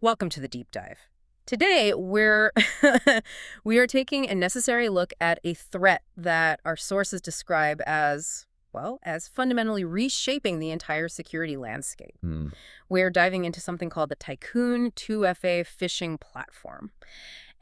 Welcome to the deep dive. Today, we are taking a necessary look at a threat that our sources describe as, well, as fundamentally reshaping the entire security landscape. Hmm. We're diving into something called the Tycoon 2FA phishing platform.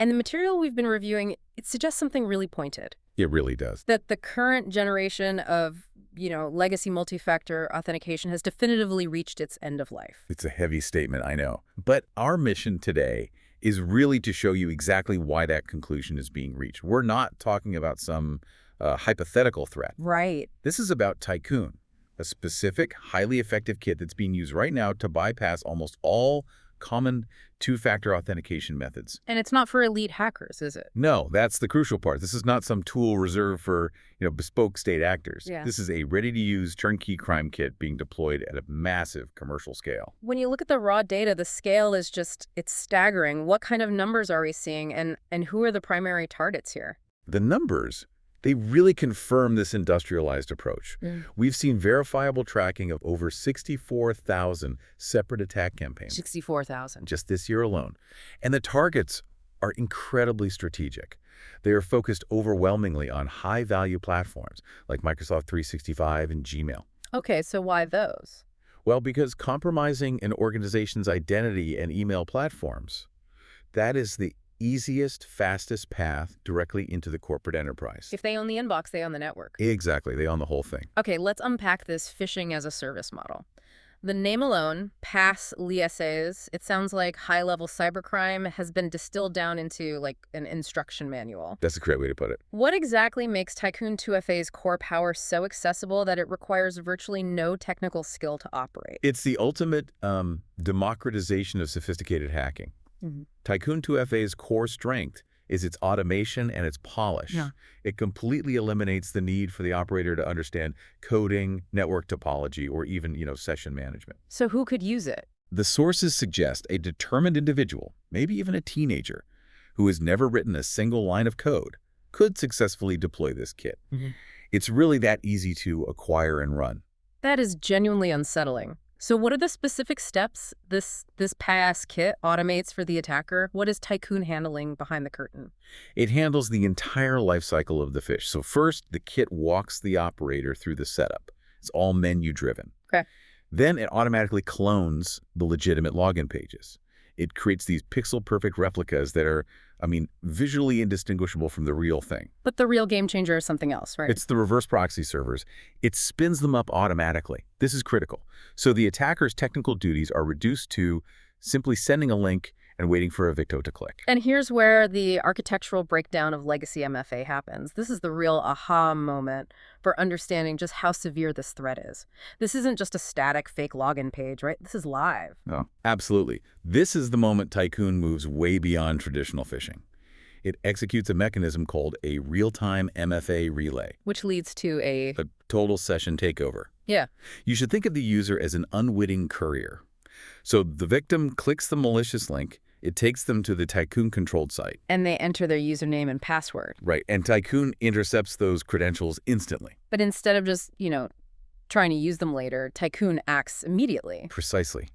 And the material we've been reviewing, it suggests something really pointed. It really does. That the current generation of, legacy multi-factor authentication has definitively reached its end of life. It's a heavy statement, I know. But our mission today is really to show you exactly why that conclusion is being reached. We're not talking about some hypothetical threat. Right. This is about Tycoon, a specific, highly effective kit that's being used right now to bypass almost all common two-factor authentication methods. And it's not for elite hackers, is it? No, that's the crucial part. This is not some tool reserved for, bespoke state actors. Yeah. This is a ready-to-use turnkey crime kit being deployed at a massive commercial scale. When you look at the raw data, the scale is it's staggering. What kind of numbers are we seeing, and who are the primary targets here? The numbers, they really confirm this industrialized approach. We've seen verifiable tracking of over 64,000 separate attack campaigns. 64,000. Just this year alone. And the targets are incredibly strategic. They are focused overwhelmingly on high-value platforms like Microsoft 365 and Gmail. Okay, so why those? Well, because compromising an organization's identity and email platforms, that is the easiest, fastest path directly into the corporate enterprise. If they own the inbox, they own the network. Exactly. They own the whole thing. Okay, let's unpack this phishing as a service model. The name alone, pass liaisons, it sounds like high-level cybercrime has been distilled down into like an instruction manual. That's the correct way to put it. What exactly makes Tycoon 2FA's core power so accessible that it requires virtually no technical skill to operate? It's the ultimate democratization of sophisticated hacking. Tycoon 2FA's core strength is its automation and its polish. Yeah. It completely eliminates the need for the operator to understand coding, network topology, or even, session management. So who could use it? The sources suggest a determined individual, maybe even a teenager, who has never written a single line of code, could successfully deploy this kit. It's really that easy to acquire and run. That is genuinely unsettling. So what are the specific steps this pass kit automates for the attacker? What is Tycoon handling behind the curtain? It handles the entire life cycle of the phish. So first, the kit walks the operator through the setup. It's all menu-driven. Okay. Then it automatically clones the legitimate login pages. It creates these pixel-perfect replicas that are, visually indistinguishable from the real thing. But the real game changer is something else, right? It's the reverse proxy servers. It spins them up automatically. This is critical. So the attacker's technical duties are reduced to simply sending a link and waiting for a victim to click. And here's where the architectural breakdown of legacy MFA happens. This is the real aha moment for understanding just how severe this threat is. This isn't just a static fake login page, right? This is live. Oh, absolutely. This is the moment Tycoon moves way beyond traditional phishing. It executes a mechanism called a real-time MFA relay, Which leads to a total session takeover. Yeah. You should think of the user as an unwitting courier. So the victim clicks the malicious link, it takes them to the Tycoon-controlled site. And they enter their username and password. Right, and Tycoon intercepts those credentials instantly. But instead of just, trying to use them later, Tycoon acts immediately. Precisely.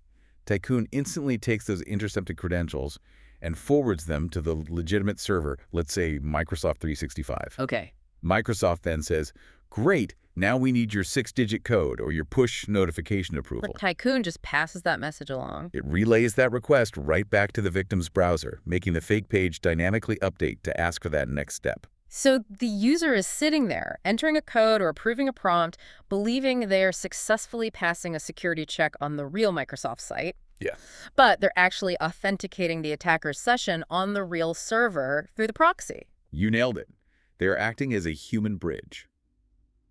Tycoon instantly takes those intercepted credentials and forwards them to the legitimate server, let's say Microsoft 365. Okay. Microsoft then says, great, now we need your 6-digit code or your push notification approval. But Tycoon just passes that message along. It relays that request right back to the victim's browser, making the fake page dynamically update to ask for that next step. So the user is sitting there, entering a code or approving a prompt, believing they are successfully passing a security check on the real Microsoft site. Yeah. But they're actually authenticating the attacker's session on the real server through the proxy. You nailed it. They're acting as a human bridge.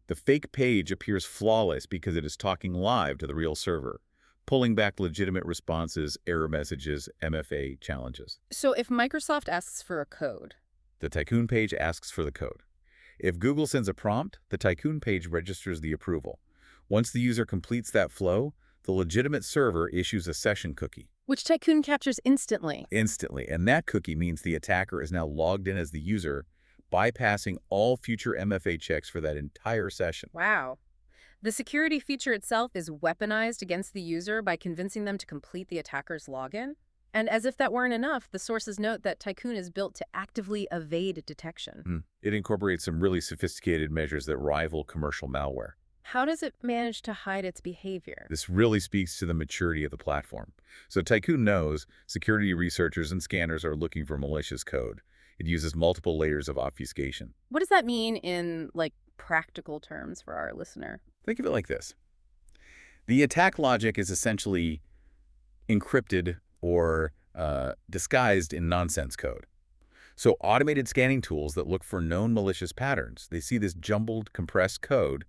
The fake page appears flawless because it is talking live to the real server, pulling back legitimate responses, error messages, MFA challenges. So if Microsoft asks for a code, the Tycoon page asks for the code. If Google sends a prompt, the Tycoon page registers the approval. Once the user completes that flow, the legitimate server issues a session cookie. Which Tycoon captures instantly. Instantly, and that cookie means the attacker is now logged in as the user, bypassing all future MFA checks for that entire session. Wow. The security feature itself is weaponized against the user by convincing them to complete the attacker's login? And as if that weren't enough, the sources note that Tycoon is built to actively evade detection. It incorporates some really sophisticated measures that rival commercial malware. How does it manage to hide its behavior? This really speaks to the maturity of the platform. So Tycoon knows security researchers and scanners are looking for malicious code. It uses multiple layers of obfuscation. What does that mean in, like, practical terms for our listener? Think of it like this. The attack logic is essentially encrypted or disguised in nonsense code. So automated scanning tools that look for known malicious patterns, they see this jumbled, compressed code,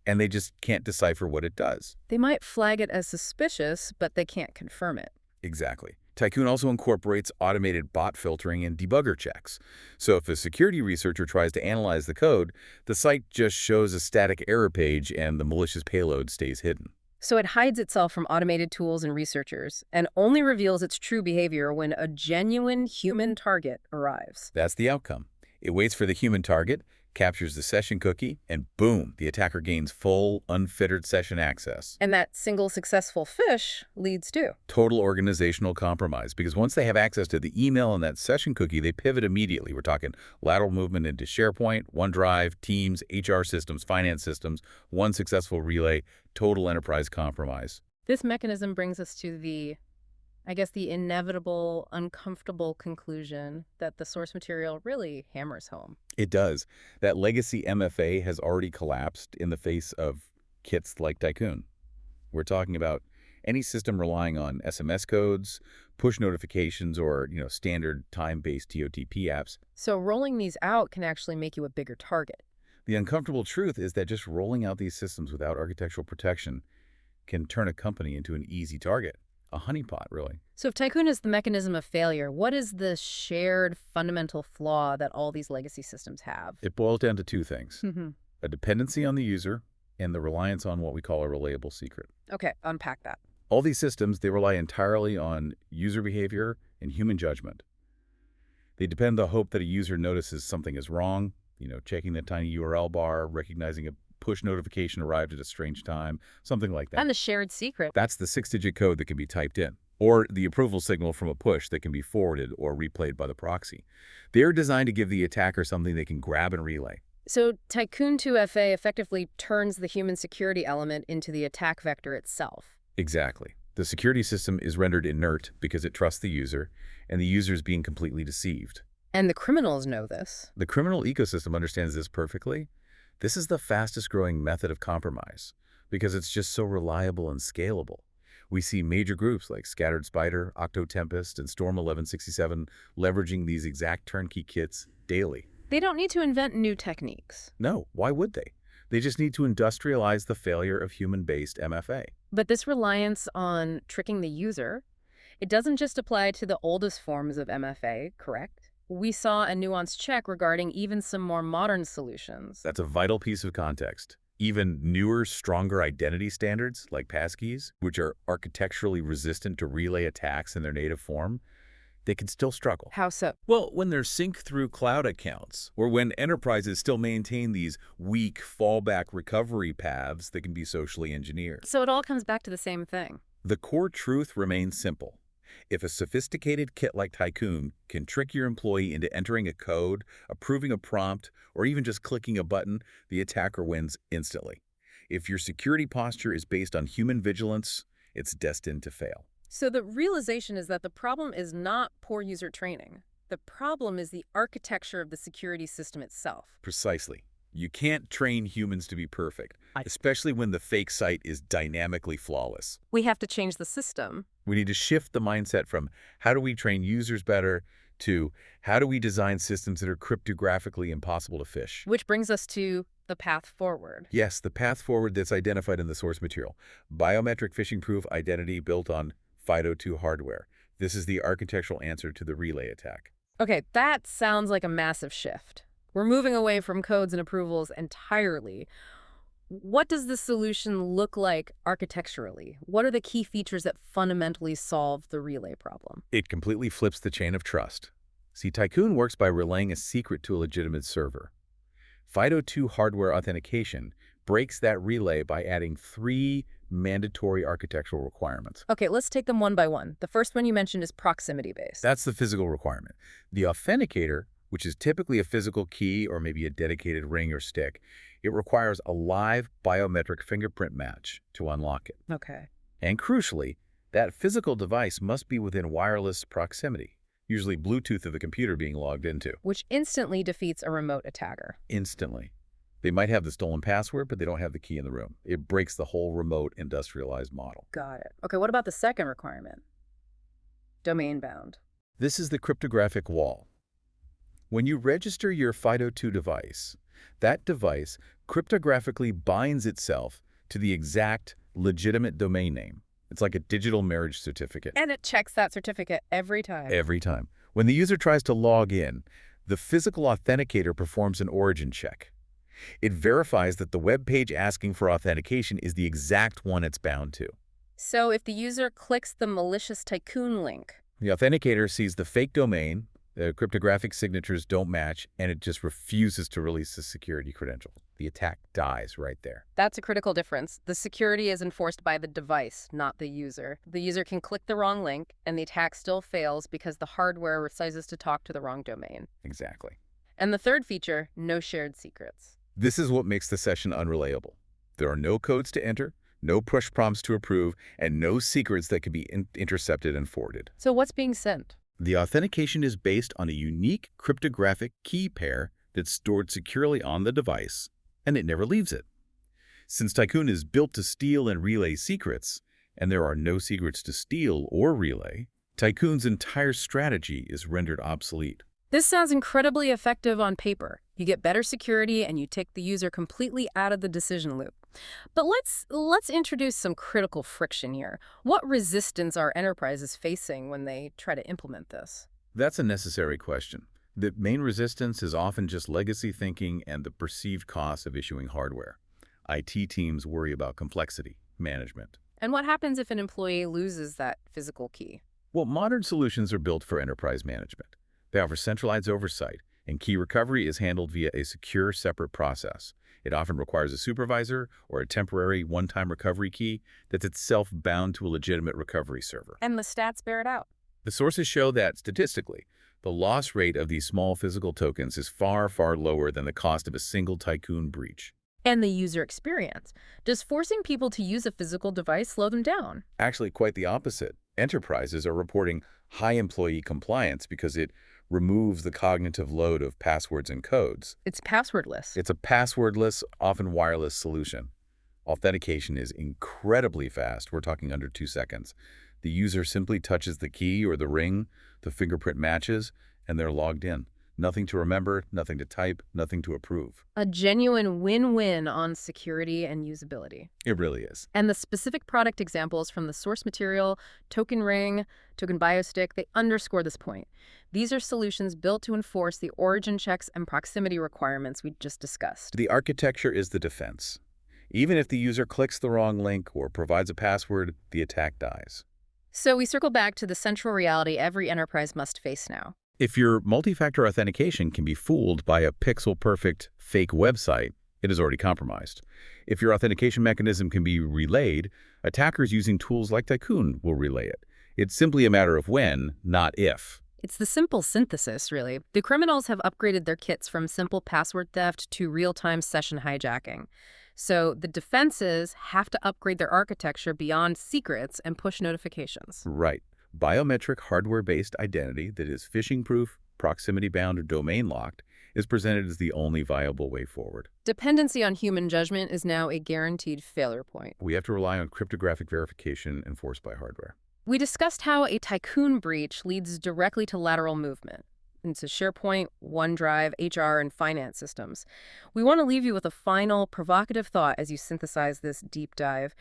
and they just can't decipher what it does. They might flag it as suspicious, but they can't confirm it. Exactly. Tycoon also incorporates automated bot filtering and debugger checks. So if a security researcher tries to analyze the code, the site just shows a static error page and the malicious payload stays hidden. So it hides itself from automated tools and researchers and only reveals its true behavior when a genuine human target arrives. That's the outcome. It waits for the human target, captures the session cookie, and boom, the attacker gains full, unfettered session access. And that single successful phish leads to Total organizational compromise, because once they have access to the email and that session cookie, they pivot immediately. We're talking lateral movement into SharePoint, OneDrive, Teams, HR systems, finance systems, one successful relay, total enterprise compromise. This mechanism brings us to the inevitable, uncomfortable conclusion that the source material really hammers home. It does. That legacy MFA has already collapsed in the face of kits like Tycoon. We're talking about any system relying on SMS codes, push notifications, or standard time-based TOTP apps. So rolling these out can actually make you a bigger target. The uncomfortable truth is that just rolling out these systems without architectural protection can turn a company into an easy target. A honeypot, really. So if Tycoon is the mechanism of failure, what is the shared fundamental flaw that all these legacy systems have? It boils down to two things. Mm-hmm. A dependency on the user and the reliance on what we call a relayable secret. Okay, unpack that. All these systems, they rely entirely on user behavior and human judgment. They depend on the hope that a user notices something is wrong, checking the tiny URL bar, recognizing a push notification arrived at a strange time, something like that. And the shared secret. That's the 6-digit code that can be typed in, or the approval signal from a push that can be forwarded or replayed by the proxy. They're designed to give the attacker something they can grab and relay. So Tycoon 2FA effectively turns the human security element into the attack vector itself. Exactly. The security system is rendered inert because it trusts the user, and the user is being completely deceived. And the criminals know this. The criminal ecosystem understands this perfectly. This is the fastest growing method of compromise because it's just so reliable and scalable. We see major groups like Scattered Spider, Octotempest, and Storm 1167 leveraging these exact turnkey kits daily. They don't need to invent new techniques. No, why would they? They just need to industrialize the failure of human-based MFA. But this reliance on tricking the user, it doesn't just apply to the oldest forms of MFA, correct? We saw a nuanced check regarding even some more modern solutions. That's a vital piece of context. Even newer, stronger identity standards, like passkeys, which are architecturally resistant to relay attacks in their native form, they can still struggle. How so? Well, when they're synced through cloud accounts, or when enterprises still maintain these weak fallback recovery paths that can be socially engineered. So it all comes back to the same thing. The core truth remains simple. If a sophisticated kit like Tycoon can trick your employee into entering a code, approving a prompt, or even just clicking a button, the attacker wins instantly. If your security posture is based on human vigilance, it's destined to fail. So the realization is that the problem is not poor user training. The problem is the architecture of the security system itself. Precisely. You can't train humans to be perfect, especially when the fake site is dynamically flawless. We have to change the system. We need to shift the mindset from how do we train users better to how do we design systems that are cryptographically impossible to phish. Which brings us to the path forward. Yes, the path forward that's identified in the source material. Biometric phishing-proof identity built on FIDO2 hardware. This is the architectural answer to the relay attack. Okay, that sounds like a massive shift. We're moving away from codes and approvals entirely. What does this solution look like architecturally? What are the key features that fundamentally solve the relay problem? It completely flips the chain of trust. See, Tycoon works by relaying a secret to a legitimate server. FIDO2 hardware authentication breaks that relay by adding 3 mandatory architectural requirements. Okay, let's take them one by one. The first one you mentioned is proximity-based. That's the physical requirement. The authenticator, which is typically a physical key or maybe a dedicated ring or stick, it requires a live biometric fingerprint match to unlock it. Okay. And crucially, that physical device must be within wireless proximity, usually Bluetooth of the computer being logged into. Which instantly defeats a remote attacker. Instantly. They might have the stolen password, but they don't have the key in the room. It breaks the whole remote industrialized model. Got it. Okay, what about the second requirement? Domain bound. This is the cryptographic wall. When you register your FIDO2 device, that device cryptographically binds itself to the exact legitimate domain name. It's like a digital marriage certificate. And it checks that certificate every time. Every time. When the user tries to log in, the physical authenticator performs an origin check. It verifies that the web page asking for authentication is the exact one it's bound to. So if the user clicks the malicious Tycoon link, The authenticator sees the fake domain, the cryptographic signatures don't match, and it just refuses to release the security credential. The attack dies right there. that's a critical difference. The security is enforced by the device, not the user. The user can click the wrong link, and the attack still fails because the hardware resizes to talk to the wrong domain. Exactly. And the third feature, no shared secrets. This is what makes the session unreliable. There are no codes to enter, no push prompts to approve, and no secrets that can be intercepted and forwarded. So what's being sent? The authentication is based on a unique cryptographic key pair that's stored securely on the device, and it never leaves it. Since Tycoon is built to steal and relay secrets, and there are no secrets to steal or relay, Tycoon's entire strategy is rendered obsolete. This sounds incredibly effective on paper. You get better security and you take the user completely out of the decision loop. But let's introduce some critical friction here. What resistance are enterprises facing when they try to implement this? That's a necessary question. The main resistance is often just legacy thinking and the perceived cost of issuing hardware. IT teams worry about complexity, management. And what happens if an employee loses that physical key? Well, modern solutions are built for enterprise management. They offer centralized oversight, and key recovery is handled via a secure, separate process. It often requires a supervisor or a temporary one-time recovery key that's itself bound to a legitimate recovery server. And the stats bear it out. The sources show that, statistically, the loss rate of these small physical tokens is far, far lower than the cost of a single Tycoon breach. And the user experience. Does forcing people to use a physical device slow them down? Actually, quite the opposite. Enterprises are reporting high employee compliance because it removes the cognitive load of passwords and codes. It's passwordless. It's a passwordless, often wireless solution. Authentication is incredibly fast. We're talking under 2 seconds. The user simply touches the key or the ring, the fingerprint matches, and they're logged in. Nothing to remember, nothing to type, nothing to approve. A genuine win-win on security and usability. It really is. And the specific product examples from the source material, token ring, token biostick, they underscore this point. These are solutions built to enforce the origin checks and proximity requirements we just discussed. The architecture is the defense. Even if the user clicks the wrong link or provides a password, the attack dies. So we circle back to the central reality every enterprise must face now. If your multi-factor authentication can be fooled by a pixel-perfect fake website, it is already compromised. If your authentication mechanism can be relayed, attackers using tools like Tycoon will relay it. It's simply a matter of when, not if. It's the simple synthesis, really. The criminals have upgraded their kits from simple password theft to real-time session hijacking. So the defenses have to upgrade their architecture beyond secrets and push notifications. Right. Biometric hardware-based identity that is phishing-proof, proximity-bound, or domain-locked is presented as the only viable way forward. Dependency on human judgment is now a guaranteed failure point. We have to rely on cryptographic verification enforced by hardware. We discussed how a Tycoon breach leads directly to lateral movement into SharePoint, OneDrive, HR, and finance systems. We want to leave you with a final, provocative thought as you synthesize this deep dive.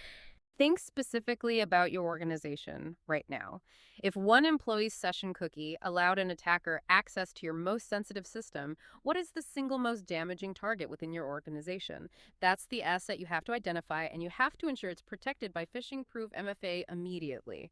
Think specifically about your organization right now. If one employee's session cookie allowed an attacker access to your most sensitive system, what is the single most damaging target within your organization? That's the asset you have to identify, and you have to ensure it's protected by phishing-proof MFA immediately.